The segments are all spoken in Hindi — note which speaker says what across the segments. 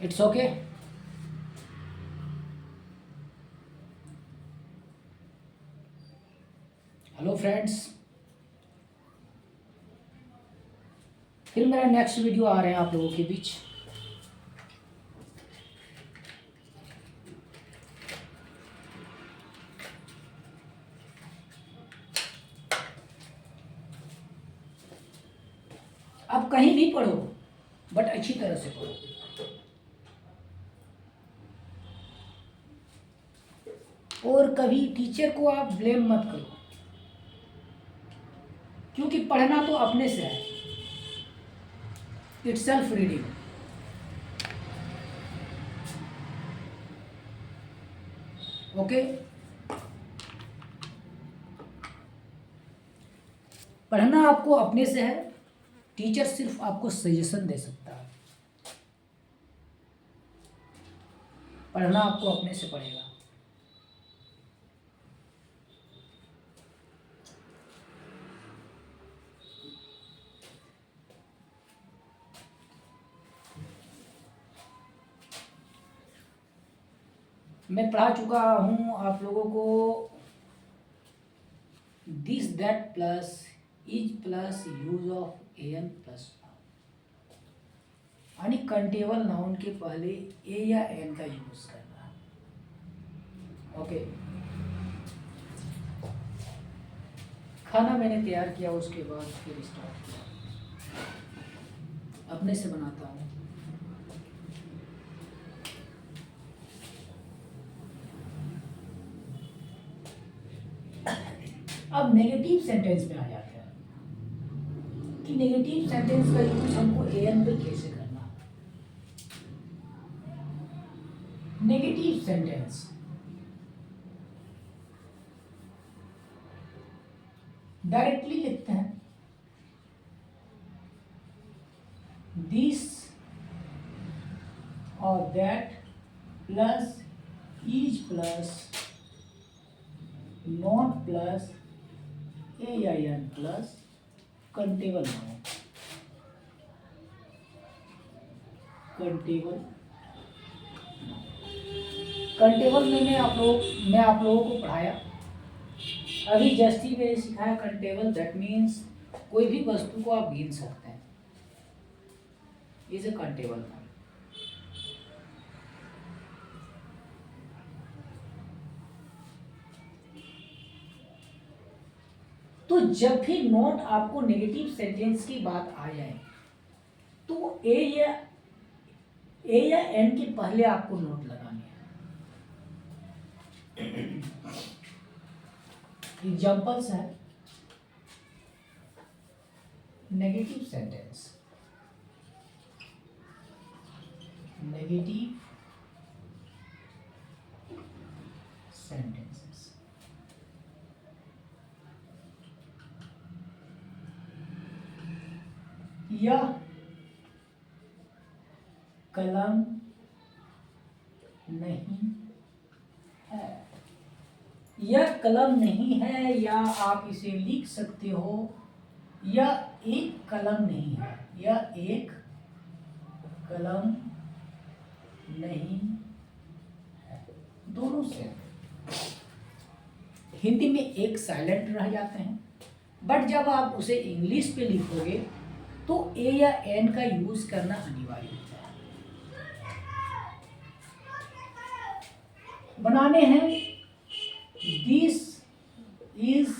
Speaker 1: It's okay. हेलो फ्रेंड्स, फिर मेरा नेक्स्ट वीडियो आ रहे हैं आप लोगों के बीच। आप कहीं भी पढ़ो, बट अच्छी तरह से पढ़ो। और कभी टीचर को आप ब्लेम मत करो, क्योंकि पढ़ना तो अपने से है। It's self reading. ओके, पढ़ना आपको अपने से है। टीचर सिर्फ आपको सजेशन दे सकता है। पढ़ना आपको अपने से पड़ेगा। मैं पढ़ा चुका हूं आप लोगों को this that plus is plus use of an plus यानी कंटेबल नाउन के पहले ए या एन का यूज करना। ओके, खाना मैंने तैयार किया, उसके बाद फिर स्टार्ट किया। अपने से बनाता हूँ। अब नेगेटिव सेंटेंस में आ जाते हैं कि नेगेटिव सेंटेंस का यूज हमको एन पे कैसे करना। नेगेटिव सेंटेंस डायरेक्टली लिखते हैं दिस और that plus is plus not plus a या an plus countable noun. Countable में मैं आप लोगों को पढ़ाया। अभी जस्ट ही मैंने सिखाया कंटेबल। दैट मीन्स कोई भी वस्तु को आप गिन सकते हैं। Is a countable noun. तो जब भी नोट आपको नेगेटिव सेंटेंस की बात आ जाए तो ए या एन के पहले आपको नोट लगाने हैं। एग्जांपल्स है नेगेटिव सेंटेंस, नेगेटिव सेंटेंसेस। यह कलम नहीं है। यह कलम नहीं है, या आप इसे लिख सकते हो यह एक कलम नहीं है। यह एक कलम नहीं है। दोनों से हिंदी में एक साइलेंट रह जाते हैं, बट जब आप उसे इंग्लिश पे लिखोगे तो ए या एन का यूज करना अनिवार्य होता है। बनाने हैं this is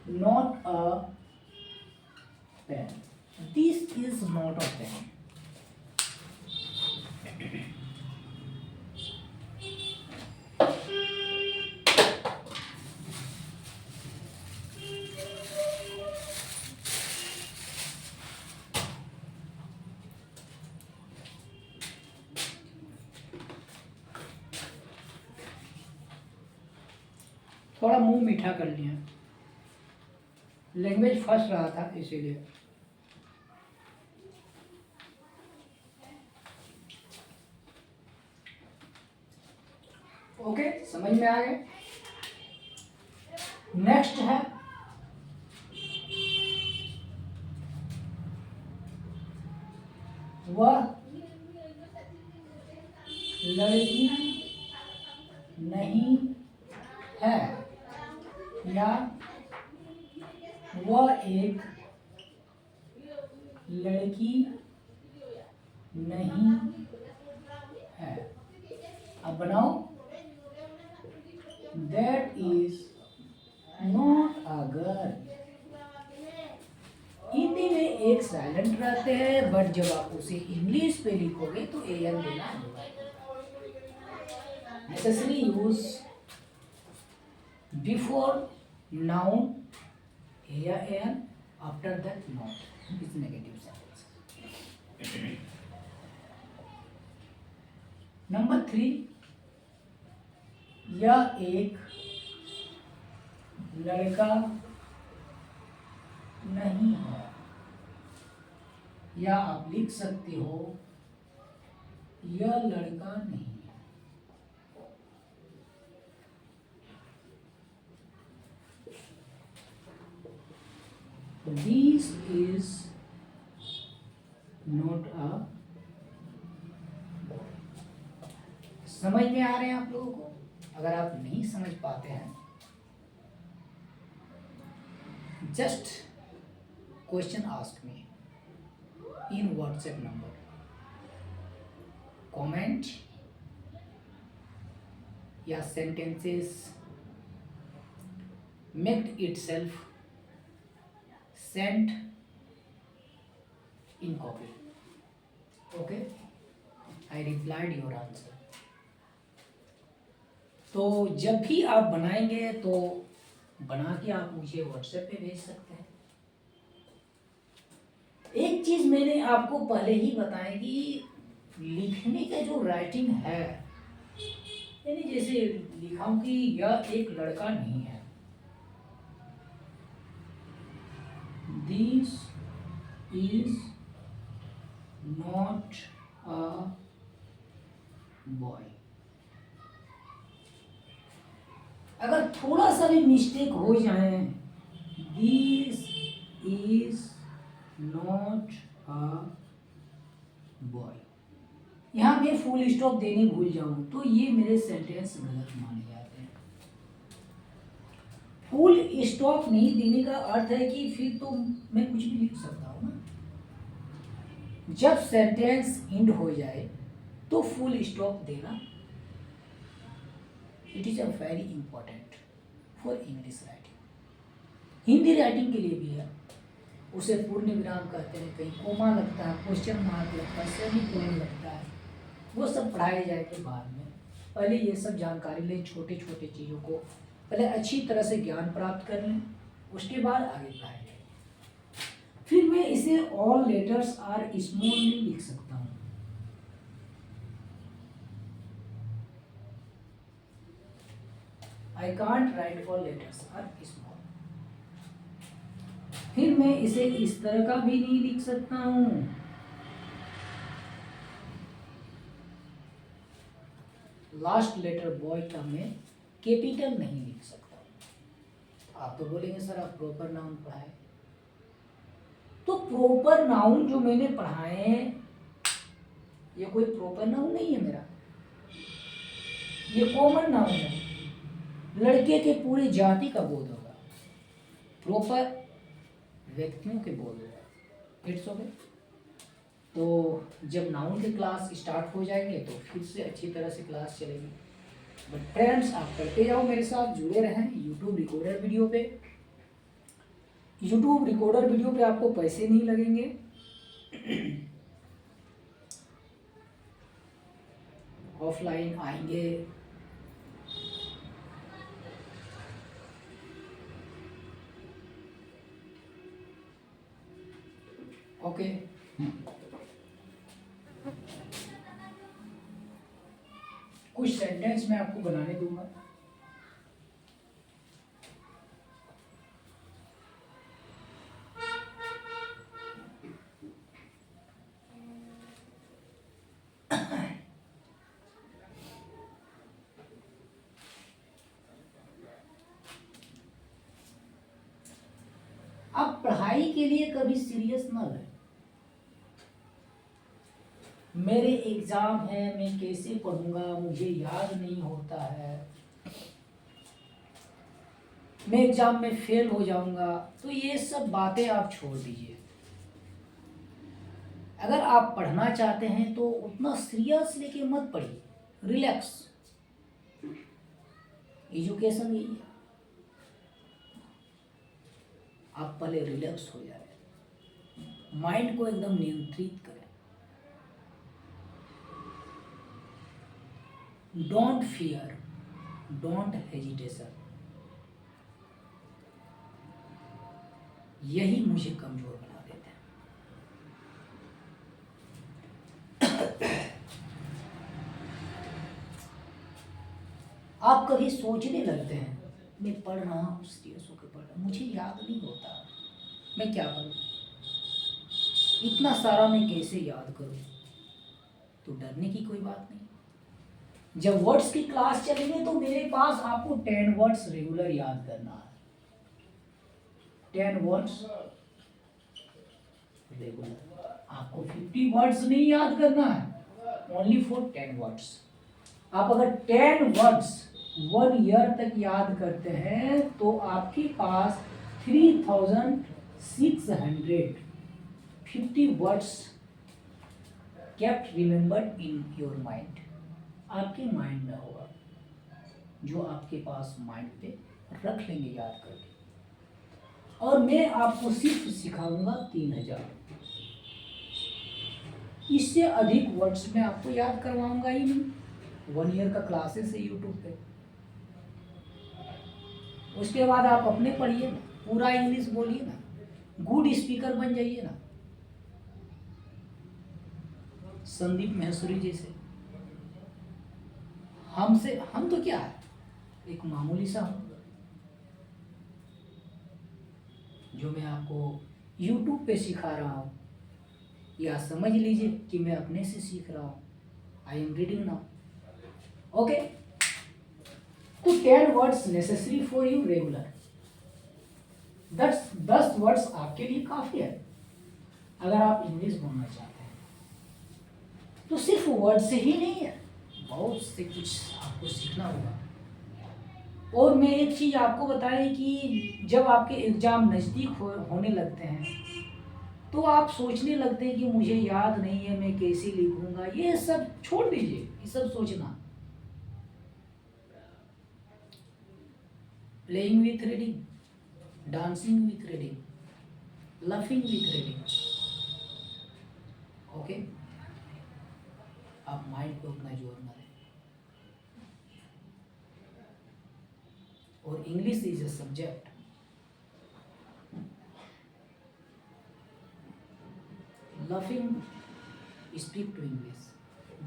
Speaker 1: not a pen. This is not a pen. थोड़ा मुंह मीठा कर लिया, लैंग्वेज फंस रहा था इसीलिए। ओके, समझ में आ गए। नेक्स्ट है लड़की नहीं है या वह एक लड़की नहीं है। अब बनाओ, that is not a girl. Hindi में एक साइलेंट रहते हैं, बट जब आप उसे इंग्लिश पे लिखोगे तो एन देना होगा। नेसेसरी यूज बिफोर नाउन या an, after that not is negative sentence. Number 3, यह एक लड़का नहीं है, या आप लिख सकते हो यह लड़का नहीं है। This is not a। समझ में आ रहे हैं आप लोगों को? अगर आप नहीं समझ पाते हैं, जस्ट क्वेश्चन आस्क मी इन व्हाट्सएप नंबर, कमेंट या sentences make itself sent in copy. Okay, I replied your answer. तो जब भी आप बनाएंगे तो बना के आप मुझे व्हाट्सएप पे भेज सकते हैं। एक चीज मैंने आपको पहले ही बताई कि लिखने का जो राइटिंग है, यानी जैसे लिखा हूं कि यह एक लड़का नहीं है, this is not a boy. अगर थोड़ा सा भी मिस्टेक हो जाए, this is not a boy, यहाँ पे फुल स्टॉप देने भूल जाऊं तो ये मेरे सेंटेंस गलत माने जाते हैं। फुल स्टॉप नहीं देने का अर्थ है कि फिर तो मैं कुछ भी लिख सकता हूँ ना। जब सेंटेंस एंड हो जाए तो फुल स्टॉप देना, it is a very important for English writing. Hindi writing के लिए भी है, उसे पूर्ण विराम कहते हैं, कहीं कोमा लगता है, क्वेश्चन मार्क लगता है, सेमीकोलन लगता है, वो सब पढ़ाए जाएंगे बाद में। पहले ये सब जानकारी लें, छोटे छोटे चीज़ों को पहले अच्छी तरह से ज्ञान प्राप्त कर लें, उसके बाद आगे पढ़ाएंगे। फिर मैं इसे ऑल लेटर्स आर स्मॉल में लिख सकता हूँ। I can't write all letters are small. फिर मैं इसे इस तरह का भी नहीं लिख सकता हूं, लास्ट लेटर बॉय का मैं कैपिटल नहीं लिख सकता। आप तो बोलेंगे सर आप प्रॉपर नाउन पढ़ाए, तो प्रॉपर नाउन जो मैंने पढ़ाए हैं ये कोई प्रॉपर नाउन नहीं है मेरा, ये कॉमन नाउन है, लड़के के पूरे जाति का बोध होगा, प्रॉपर व्यक्तियों के बोध होगा। It's okay. तो जब नाउन की क्लास स्टार्ट हो जाएंगे तो फिर से अच्छी तरह से क्लास चलेगी। बट फ्रेंड्स आप करते जाओ, मेरे साथ जुड़े रहें यूट्यूब रिकॉर्डर वीडियो पे। यूट्यूब रिकॉर्डर वीडियो पे आपको पैसे नहीं लगेंगे, ऑफलाइन आएंगे ओके। कुछ सेंटेंस मैं आपको बनाने दूंगा। आप पढ़ाई के लिए कभी सीरियस ना रहे। मेरे एग्जाम है, मैं कैसे पढ़ूंगा, मुझे याद नहीं होता है, मैं एग्जाम में फेल हो जाऊंगा। तो ये सब बातें आप छोड़ दीजिए। अगर आप पढ़ना चाहते हैं तो उतना सीरियस लेके मत पढ़िए, रिलैक्स। एजुकेशन यही है, आप पहले रिलैक्स हो जाए, माइंड को एकदम नियंत्रित करें। Don't fear, don't hesitation. यही मुझे कमजोर बना देते हैं। आप कभी सोचने लगते हैं, मैं पढ़ रहा हूँ, सीरियस होकर पढ़ रहा हूँ, मुझे याद नहीं होता, मैं क्या करूँ, इतना सारा मैं कैसे याद करूँ। तो डरने की कोई बात नहीं। जब वर्ड्स की क्लास चलेंगे तो मेरे पास आपको 10 वर्ड्स रेगुलर याद करना है, 10 वर्ड्स रेगुलर। आपको 50 वर्ड्स नहीं याद करना है, ओनली फॉर 10 वर्ड्स। आप अगर 10 वर्ड्स 1 ईयर तक याद करते हैं तो आपके पास 3650 words kept remembered in your mind, आपके माइंड में होगा, जो आपके पास माइंड पे रख लेंगे याद करके। और मैं आपको सिर्फ सिखाऊंगा 3000, इससे अधिक वर्ड्स में आपको याद करवाऊंगा ही नहीं। 1 ईयर का क्लासेस है यूट्यूब पे। उसके बाद आप अपने पढ़िए ना, पूरा इंग्लिश बोलिए ना, गुड स्पीकर बन जाइए ना, संदीप महेश्वरी जैसे। हमसे हम तो क्या है, एक मामूली सा हूं, जो मैं आपको यूट्यूब पे सिखा रहा हूं, या समझ लीजिए कि मैं अपने से सीख रहा हूं। I am reading now, okay. तो 10 words necessary for you regular, 10 words आपके लिए काफी है अगर आप इंग्लिश बोलना चाहते हैं। तो सिर्फ वर्ड से ही नहीं है, बहुत से कुछ आपको सीखना होगा। और मैं एक चीज आपको बताएं कि जब आपके एग्जाम नज़दीक होने लगते हैं तो आप सोचने लगते हैं कि मुझे याद नहीं है, मैं कैसे लिखूंगा। ये सब छोड़ दीजिए, ये सब सोचना। Playing with reading, dancing with reading, laughing with reading, okay. आप माइंड पे उतना जोर ना दें। और English is a subject, laughing speak to English,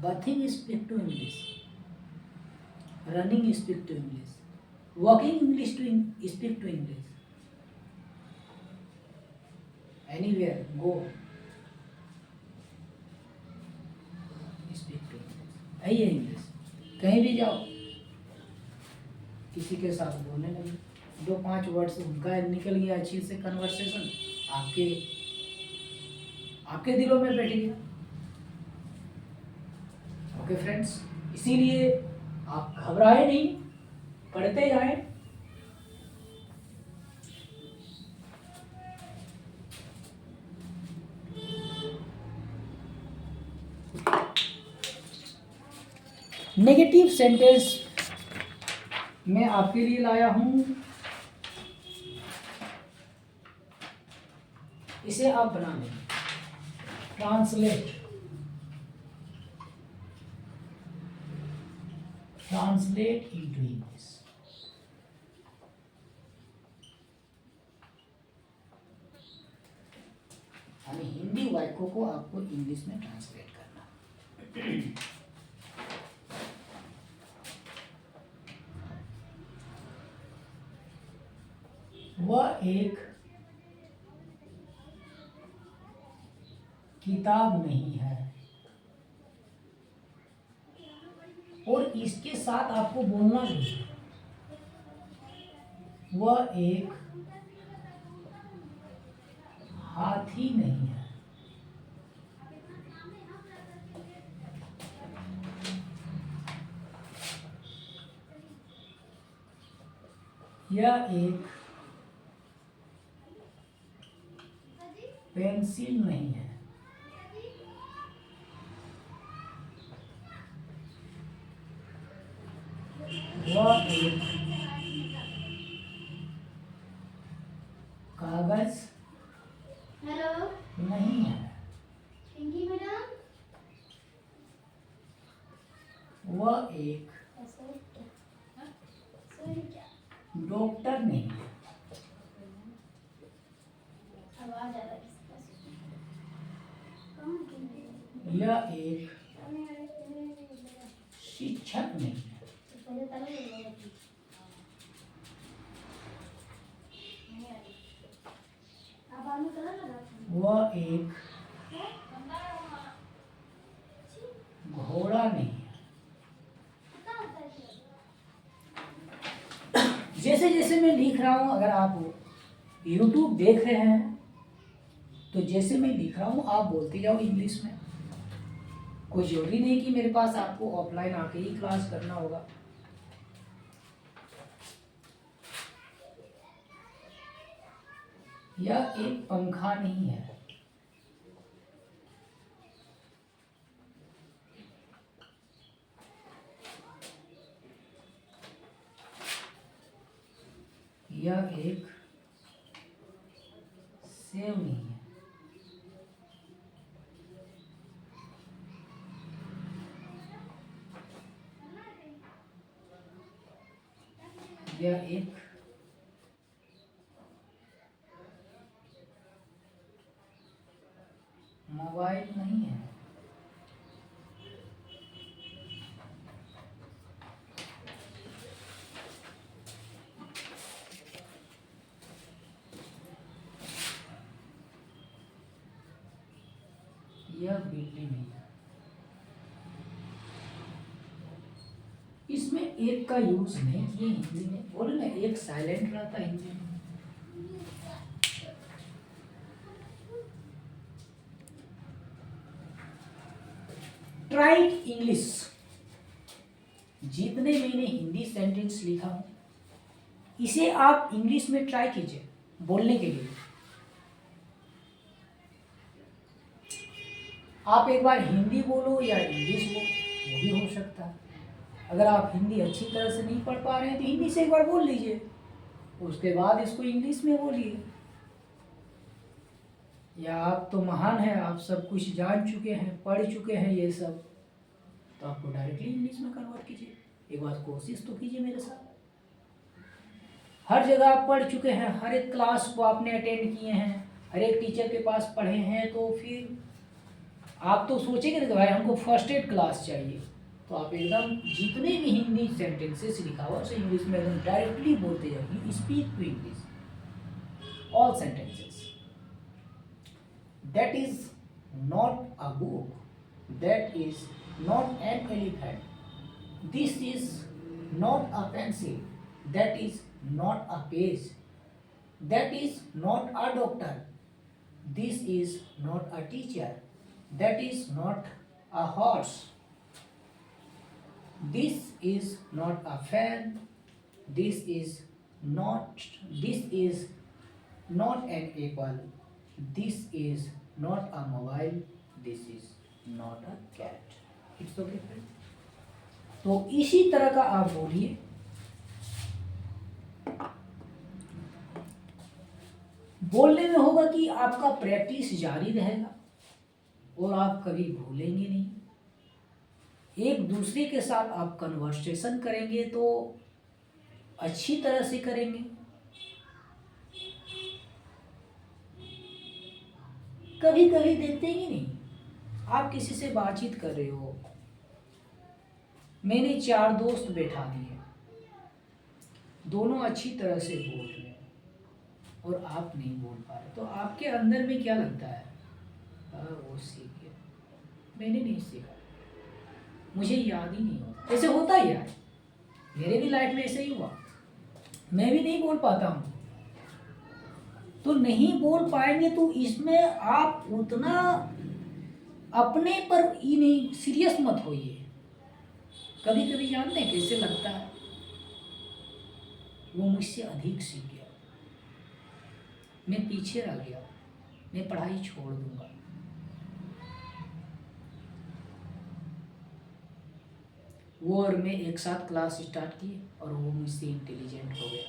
Speaker 1: bathing speak to English, running speak to English, walking English to speak to English, anywhere go speak to English। यही है इंग्लिश, कहीं भी जाओ किसी के साथ बोलने लगे, 2-5 वर्ड्स उनका निकल गया अच्छी से कन्वर्सेशन, आपके आपके दिलों में बैठ गया। ओके फ्रेंड्स, इसीलिए आप घबराए नहीं, पढ़ते जाएं। नेगेटिव सेंटेंस मैं आपके लिए लाया हूं, इसे आप बना लें। Translate, translate into English. यानी हिंदी वाक्यों को आपको इंग्लिश में ट्रांसलेट करना। वह एक किताब नहीं है, और इसके साथ आपको बोलना भी, वह एक हाथी नहीं है। यह एक पेंसिल नहीं है। वह एक कागज नहीं है। वह एक डॉक्टर नहीं है। यह एक शिक्षक नहीं है। वह एक घोड़ा नहीं है। जैसे जैसे मैं लिख रहा हूं, अगर आप YouTube देख रहे हैं तो जैसे मैं लिख रहा हूं आप बोलते जाओ इंग्लिश में। कोई जरूरी नहीं कि मेरे पास आपको ऑफलाइन आके ही क्लास करना होगा। यह एक पंखा नहीं है। यह एक सेव नहीं है। यह एक मोबाइल नहीं है। यह बिल्ली नहीं है। इसमें एक का यूज नहीं किए हिंदी में। बोले ना एक साइलेंट रहता हिंदी में। Try English. जितने मैंने हिंदी सेंटेंस लिखा हूं इसे आप इंग्लिश में ट्राई कीजिए बोलने के लिए। आप एक बार हिंदी बोलो या इंग्लिश बोलो, वो भी हो सकता है। अगर आप हिंदी अच्छी तरह से नहीं पढ़ पा रहे हैं तो हिंदी से एक बार बोल लीजिए, उसके बाद इसको इंग्लिश में बोलिए। या आप तो महान हैं, आप सब कुछ जान चुके हैं, पढ़ चुके हैं ये सब, तो आपको डायरेक्टली इंग्लिश में कन्वर्ट कीजिए। एक बार कोशिश तो कीजिए मेरे साथ। हर जगह आप पढ़ चुके हैं, हर एक क्लास को आपने अटेंड किए हैं, हर एक टीचर के पास पढ़े हैं, तो फिर आप तो सोचेंगे ना कि भाई हमको फर्स्ट एड क्लास चाहिए। तो आप एकदम जितने भी हिंदी सेंटेंसेस लिखा हुआ उसे इंग्लिश में एकदम डायरेक्टली बोलते जाइए। Speak to English all sentences. That is not a book, that is not an elephant, this is not a pencil, that is not a page, that is not a doctor, this is not a teacher, that is not a horse, this is not a fan, this is not an apple, this is not a mobile, this is not a cat. It's okay friend? तो इसी तरह का आप बोलिए। बोलने में होगा कि आपका प्रैक्टिस जारी रहेगा और आप कभी भूलेंगे नहीं। एक दूसरे के साथ आप कन्वर्सेशन करेंगे तो अच्छी तरह से करेंगे। कभी कभी देखते ही नहीं, आप किसी से बातचीत कर रहे हो, मैंने 4 दोस्त बैठा दिए, दोनों अच्छी तरह से बोल रहे हैं और आप नहीं बोल पा रहे, तो आपके अंदर में क्या लगता है? वो सीख गया, मैंने नहीं सीखा, मुझे याद ही नहीं होता। ऐसे होता ही है, मेरे भी लाइफ में ऐसे ही हुआ। मैं भी नहीं बोल पाता हूँ, तो नहीं बोल पाएंगे तो इसमें आप उतना अपने पर ही नहीं सीरियस मत होइए। कभी कभी जानते हैं कैसे लगता है, वो मुझसे अधिक सीख गया, मैं पीछे रह गया, मैं पढ़ाई छोड़ दूंगा। वो और मैं एक साथ क्लास स्टार्ट की और वो मुझसे इंटेलिजेंट हो गया,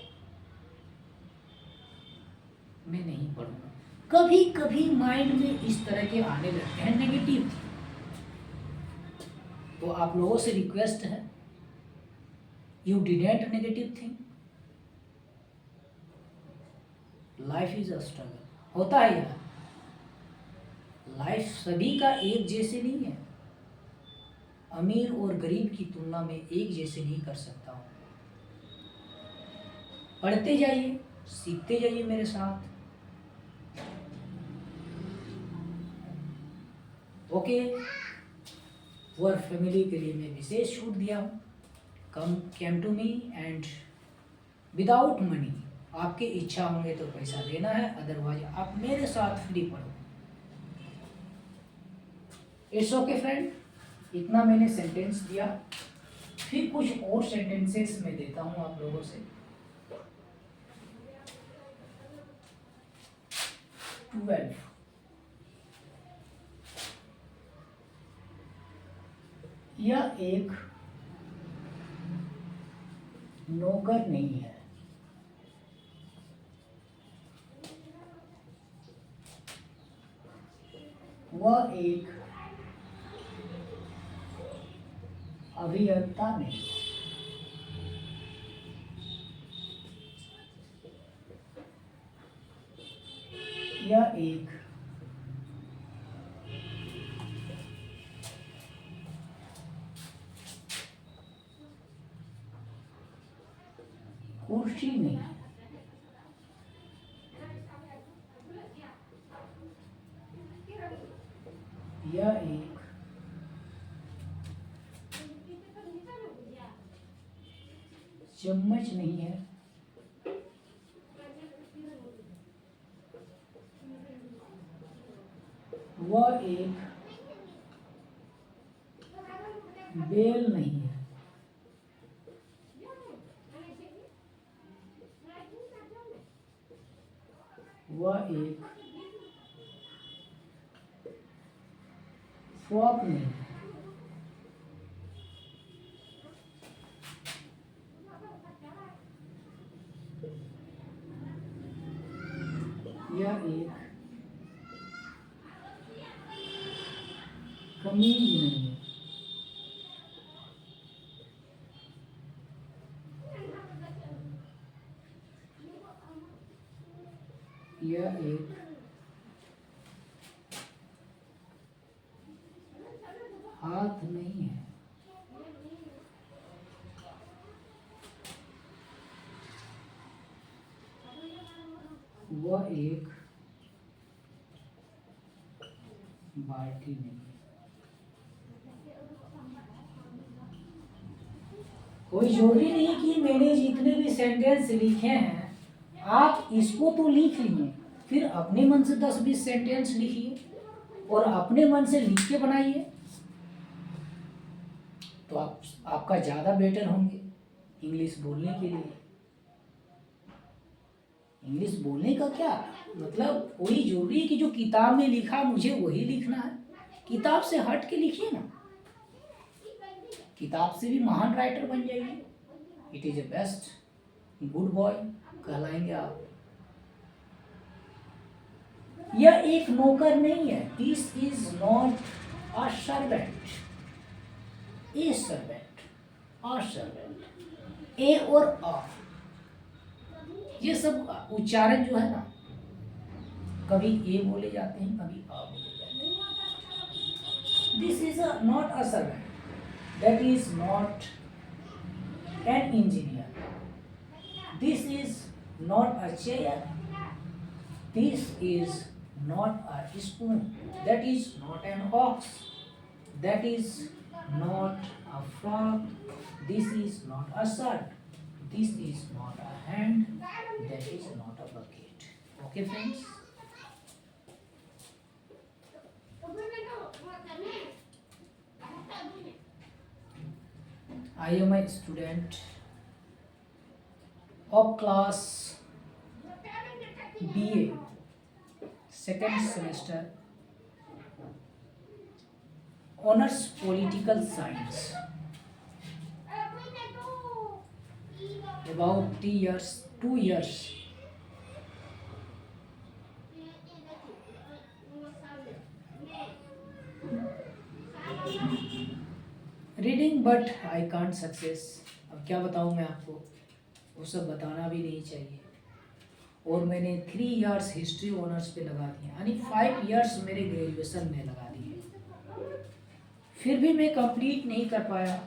Speaker 1: मैं नहीं पढ़ूंगा। कभी कभी माइंड में इस तरह के आने लगते हैं नेगेटिव। तो आप लोगों से रिक्वेस्ट है, you didn't negative thing. Life is a struggle, होता है यार, लाइफ सभी का एक जैसे नहीं है। अमीर और गरीब की तुलना में एक जैसे नहीं कर सकता हूँ। पढ़ते जाइए, सीखते जाइए मेरे साथ। ओके, वर्क फैमिली के लिए मैं विशेष छूट दिया हूँ। Came to me and without money. आपकी इच्छा होंगे तो पैसा देना है, अदरवाइज आप मेरे साथ फ्री पढ़ो। इट्स ओके फ्रेंड, इतना मैंने सेंटेंस दिया, फिर कुछ और सेंटेंसेस मैं देता हूँ आप लोगों से। 12, यह एक नौकर नहीं है, वह एक अभियंता नहीं है, यह एक कुर्सी नहीं है, यह एक चम्मच नहीं है, वह एक बेल नहीं है, वह एक फ्रॉक नहीं है, यह एक कमीज नहीं है, यह एक हाथ नहीं है, वह एक बाल्टी नहीं है। कोई जरूरी नहीं कि मैंने जितने भी सेंटेंस लिखे हैं आप इसको तो लिख लिए, फिर अपने मन से 10-20 सेंटेंस लिखिए और अपने मन से लिख के बनाइए, तो आपका ज़्यादा बेटर होंगे इंग्लिश बोलने के लिए। इंग्लिश बोलने का क्या मतलब, कोई जरूरी है कि जो किताब में लिखा मुझे वही लिखना है? किताब से हट के लिखिए ना, किताब से भी महान राइटर बन जाइए। It is a best good boy कहलाएंगे आप। यह एक नौकर नहीं है, this is not a servant, a servant, a servant. A और अ ये सब उच्चारण जो है ना, कभी ए बोले जाते हैं, कभी अ बोले जाते हैं। This is not a servant, that is not an engineer, this is not a chair, this is not a spoon, that is not an ox, that is not a frog, this is not a shirt, this is not a hand, that is not a bucket. Okay friends, I am a student of class BA, second semester, honors political science. About 3 years, 2 years. Reading but I can't success. अब क्या बताऊँ मैं आपको, वो सब बताना भी नहीं चाहिए। और मैंने 3 years हिस्ट्री ऑनर्स पे लगा दिए, यानी 5 years मेरे ग्रेजुएशन में लगा दिए, फिर भी मैं कंप्लीट नहीं कर पाया।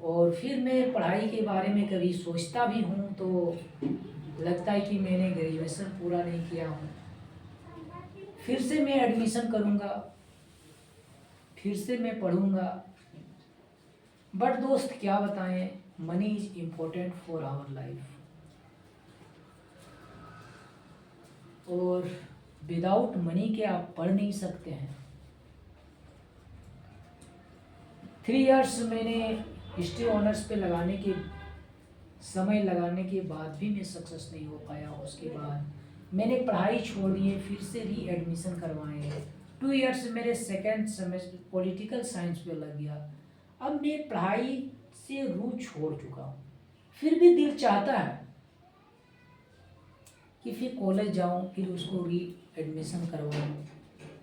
Speaker 1: और फिर मैं पढ़ाई के बारे में कभी सोचता भी हूँ तो लगता है कि मैंने ग्रेजुएशन पूरा नहीं किया हूँ। फिर से मैं एडमिशन करूँगा, फिर से मैं पढ़ूँगा। बट दोस्त क्या बताएं, money is important for our life, और विदाउट मनी के आप पढ़ नहीं सकते हैं। 3 years मैंने हिस्ट्री ऑनर्स पे समय लगाने के बाद भी मैं सक्सेस नहीं हो पाया। उसके बाद मैंने पढ़ाई छोड़ दी है, फिर से री एडमिशन करवाए हैं। 2 years मेरे सेकेंड सेमेस्टर पॉलिटिकल साइंस पे लग गया। अब मैं पढ़ाई से रूह छोड़ चुका हूँ, फिर भी दिल चाहता है कि फिर कॉलेज जाऊँ, फिर उसको री एडमिशन करवाऊँ,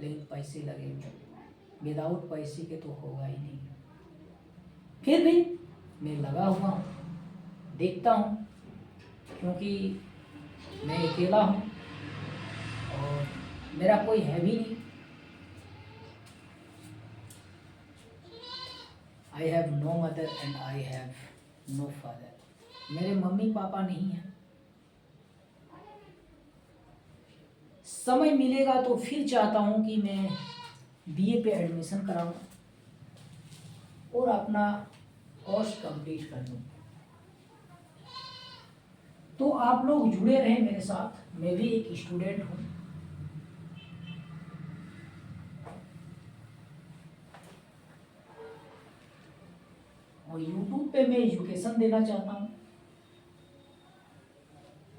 Speaker 1: लेकिन पैसे लगेंगे। विदाउट पैसे के तो होगा ही नहीं। फिर भी मैं लगा हुआ हूँ, देखता हूँ, क्योंकि मैं अकेला हूँ और मेरा कोई है भी नहीं। I have no mother and I have no father. मेरे मम्मी पापा नहीं हैं। समय मिलेगा तो फिर चाहता हूँ कि मैं बीए पे एडमिशन कराऊँ और अपना कोर्स कंप्लीट कर लूँ। तो आप लोग जुड़े रहें मेरे साथ, मैं भी एक स्टूडेंट हूँ। और YouTube पे मैं एजुकेशन देना चाहता हूँ।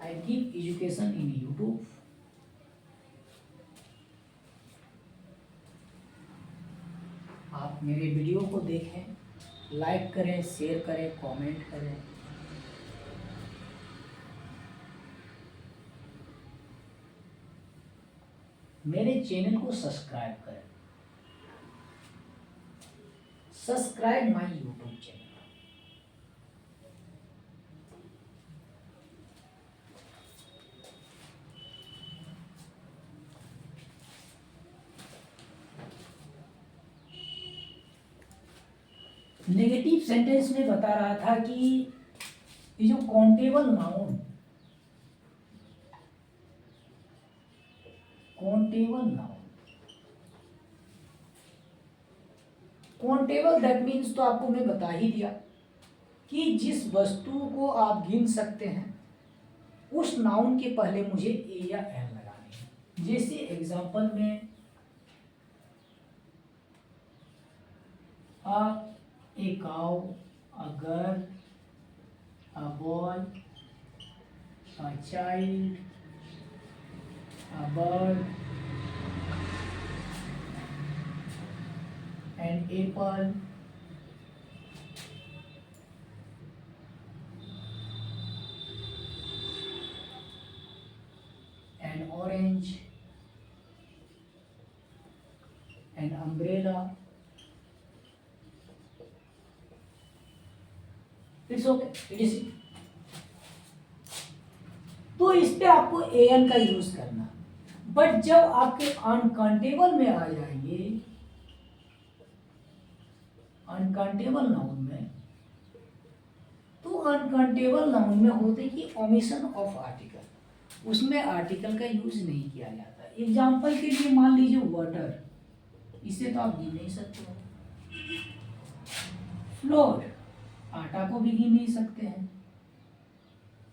Speaker 1: I give education in YouTube। आप मेरे वीडियो को देखें, लाइक करें, शेयर करें, कमेंट करें। मेरे चैनल को सब्सक्राइब करें। Subscribe my YouTube channel. Negative sentence में बता रहा था कि ये जो countable noun, countable that means, तो आपको मैं बता ही दिया कि जिस वस्तु को आप गिन सकते हैं उस नाउन के पहले मुझे ए या एन लगाने हैं। जैसे एग्जांपल में a cow, a girl, a boy, a child, a bird, an apple, an orange, an umbrella. It's okay, it is. तो इस पे आपको एन का यूज करना। बट जब आपके अनकाउंटेबल में आ जाएंगे, अनकाउंटेबल नाउन में, तो अनकाउंटेबल नाउन में होते कि ओमिशन ऑफ आर्टिकल, उसमें आर्टिकल का यूज नहीं किया जाता। एग्जाम्पल के लिए मान लीजिए वाटर, इसे तो आप गिन नहीं सकते हो। फ्लोर, आटा को भी गिन नहीं सकते हैं।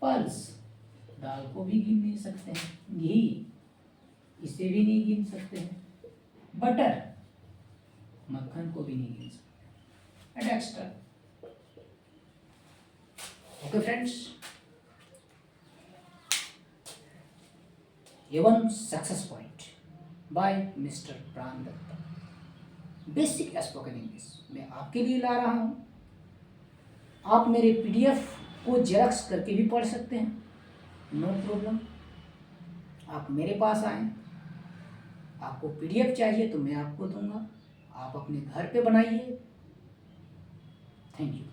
Speaker 1: पल्स, दाल को भी गिन नहीं सकते हैं। घी, इसे भी नहीं गिन सकते हैं। बटर, मक्खन को भी नहीं गिन सकते, and extra. Okay friends, A1 success point by mister प्राण दत्ता, बेसिक स्पोकन इंग्लिश मैं आपके लिए ला रहा हूँ। आप मेरे PDF को जेरॉक्स करके भी पढ़ सकते हैं, नो प्रॉब्लम। आप मेरे पास आएँ, आपको PDF चाहिए तो मैं आपको दूंगा, आप अपने घर पे बनाइए। Thank you.